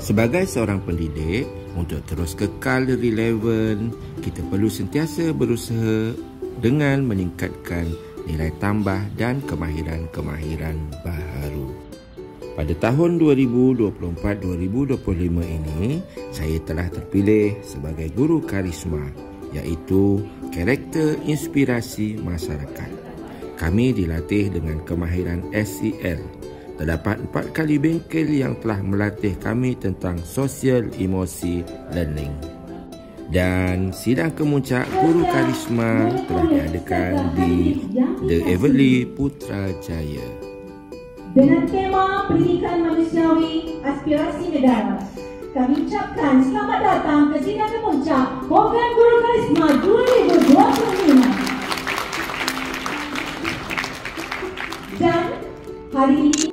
Sebagai seorang pendidik, untuk terus kekal relevan, kita perlu sentiasa berusaha dengan meningkatkan nilai tambah dan kemahiran-kemahiran baharu. Pada tahun 2024-2025 ini, saya telah terpilih sebagai guru karisma, iaitu karakter inspirasi masyarakat. Kami dilatih dengan kemahiran SEL. Terdapat 4 kali bengkel yang telah melatih kami tentang social emosi learning. Dan sidang kemuncak guru karisma telah diadakan di The Everly Putrajaya. Dengan tema Pendidikan Manusiawi Aspirasi Negara, kami ucapkan selamat datang ke sidang kemuncak Program Guru Karisma 2025. Dan hari ini